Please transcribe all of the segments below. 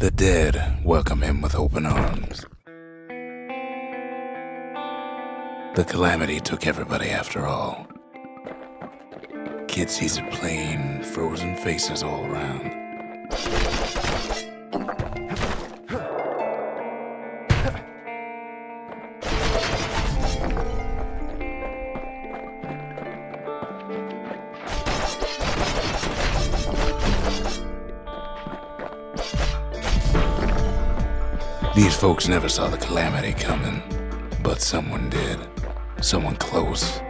The dead welcome him with open arms. The calamity took everybody after all. Kid sees it plain, frozen faces all around. These folks never saw the calamity coming, but someone did. Someone close.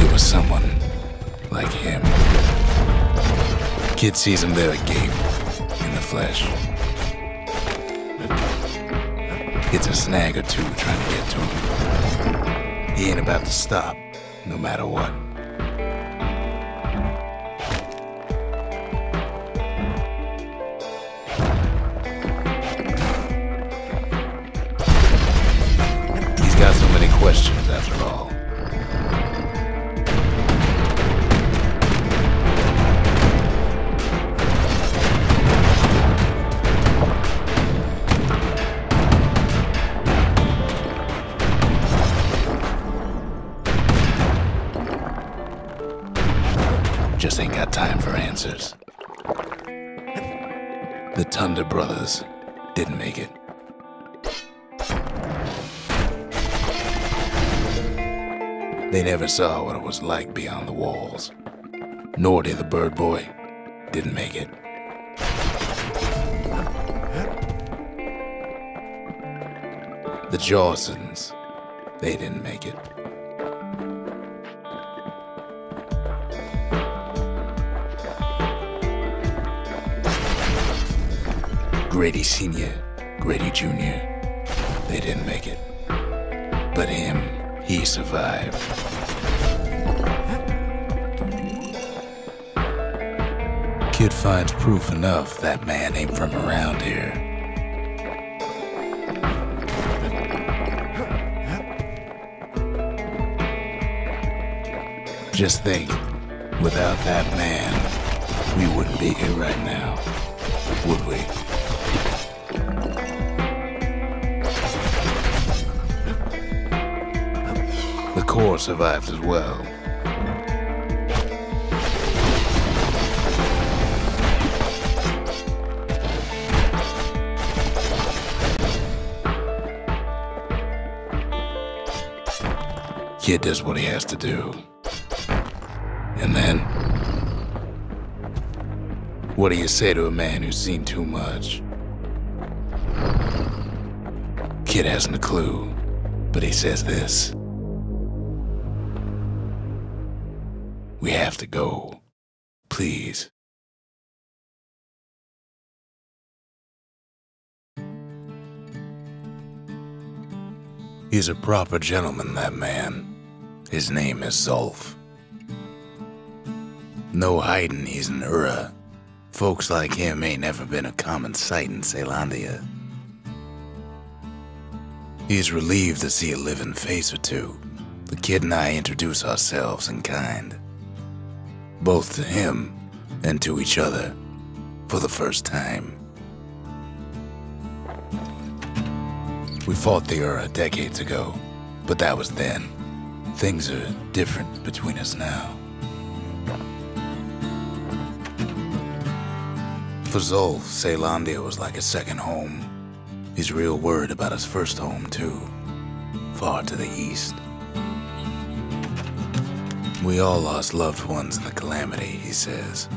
It was someone like him. Kid sees him there agape in the flesh. Gets a snag or two trying to get to him. He ain't about to stop, no matter what. Got so many questions after all. Just ain't got time for answers. The Thunder brothers didn't make it. They never saw what it was like beyond the walls. Nor did the bird boy. Didn't make it. The Jawsons, they didn't make it. Grady Sr., Grady Jr., they didn't make it. But him, he survived. Kid finds proof enough that man ain't from around here. Just think, without that man, we wouldn't be here right now, would we? The core survived as well. Kid does what he has to do. And then, what do you say to a man who's seen too much? Kid hasn't a clue, but he says this. We have to go, please. He's a proper gentleman, that man. His name is Zolf. No hiding he's an Ura. Folks like him ain't never been a common sight in Caelondia. He's relieved to see a living face or two. The kid and I introduce ourselves in kind. Both to him and to each other for the first time. We fought the Ura decades ago, but that was then. Things are different between us now. For Zolf, Caelondia was like a second home. He's real worried about his first home, too. Far to the east. We all lost loved ones in the calamity, he says.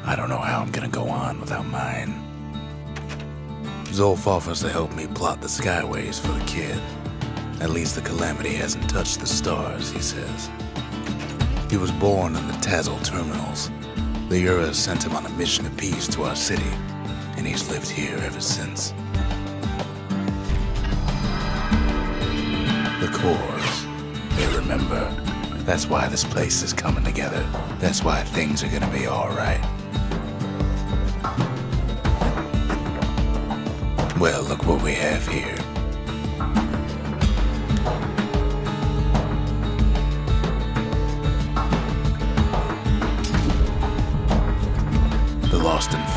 I don't know how I'm gonna go on without mine. Zolf offers to help me plot the skyways for the kid. At least the calamity hasn't touched the stars, he says. He was born in the Tazzle terminals. The Ura sent him on a mission of peace to our city, and he's lived here ever since. The cores, they remember. That's why this place is coming together. That's why things are gonna be all right. Well, look what we have here.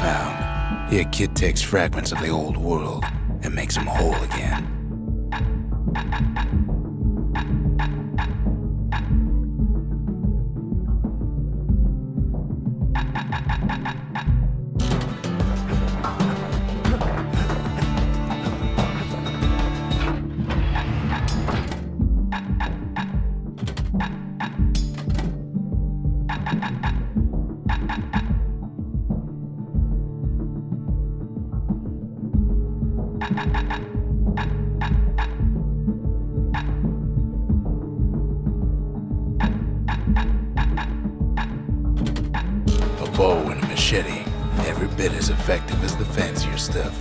found. Here, Kid takes fragments of the old world and makes them whole again. A bow and a machete, every bit as effective as the fancier stuff.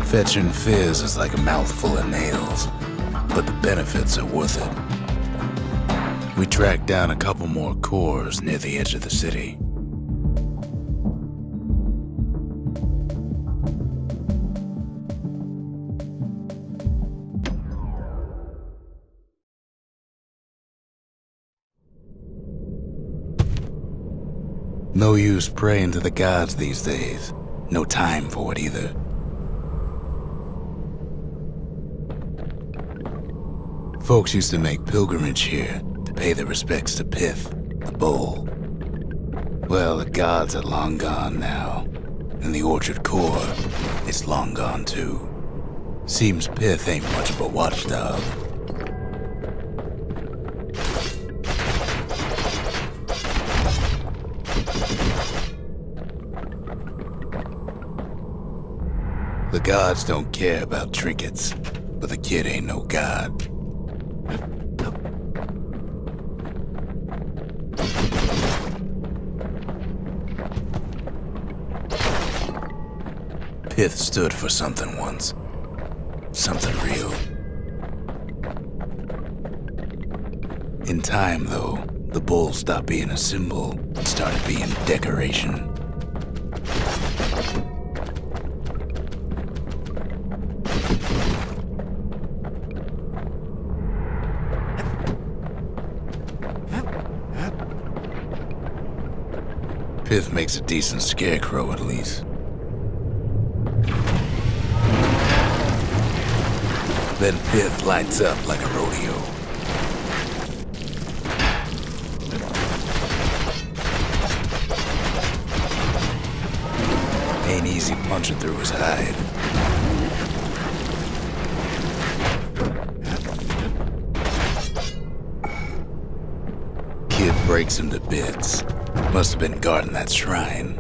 Fetching fizz is like a mouthful of nails, but the benefits are worth it. We tracked down a couple more cores near the edge of the city. No use praying to the gods these days. No time for it either. Folks used to make pilgrimage here to pay their respects to Pith, the bull. Well, the gods are long gone now, and the orchard core is long gone too. Seems Pith ain't much of a watchdog. The gods don't care about trinkets, but the kid ain't no god. Pith stood for something once. Something real. In time, though, the bull stopped being a symbol and started being decoration. Pith makes a decent scarecrow, at least. Then Pith lights up like a rodeo. Ain't easy punching through his hide. Kid breaks him to bits. Must have been guarding that shrine.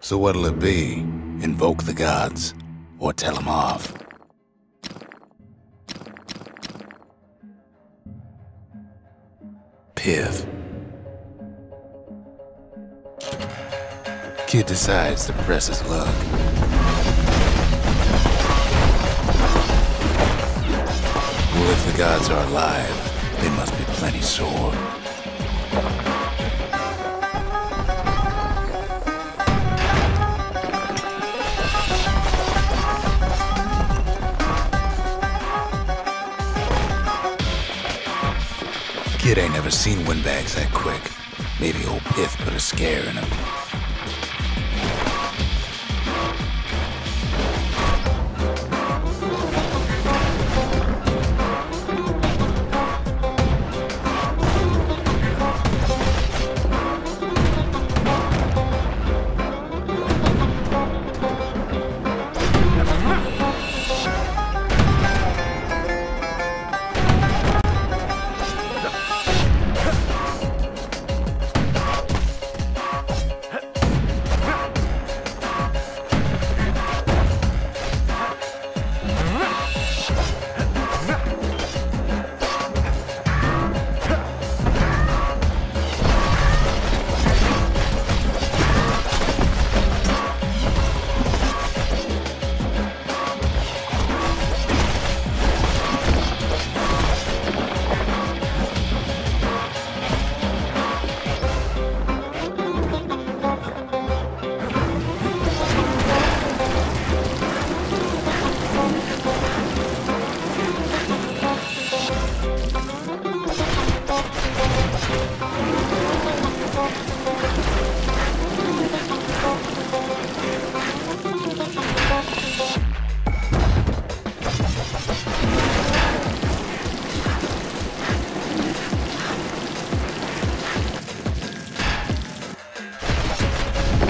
So what'll it be? Invoke the gods, or tell them off? Pith. Kid decides to press his luck. Well, if the gods are alive, they must be plenty sore. Kid ain't never seen windbags that quick. Maybe old Pith put a scare in him.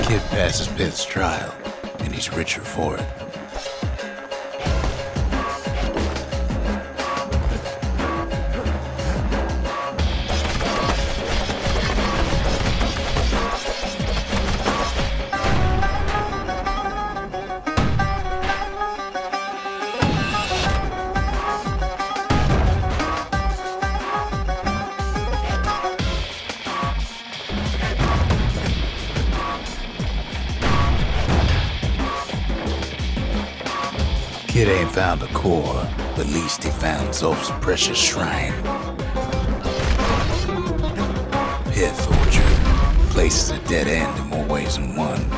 Kid passes Pith's trial, and he's richer for it. Kid ain't found a core, but at least he found Zolf's precious shrine. Pith Orchard. Place is a dead end in more ways than one.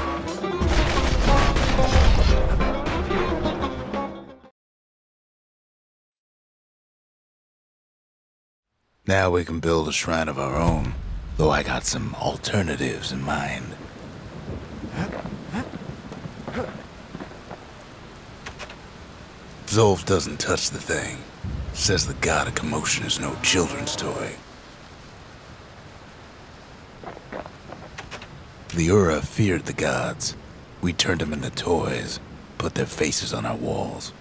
Now we can build a shrine of our own, though I got some alternatives in mind. Zolf doesn't touch the thing. Says the god of commotion is no children's toy. The Ura feared the gods. We turned them into toys, put their faces on our walls.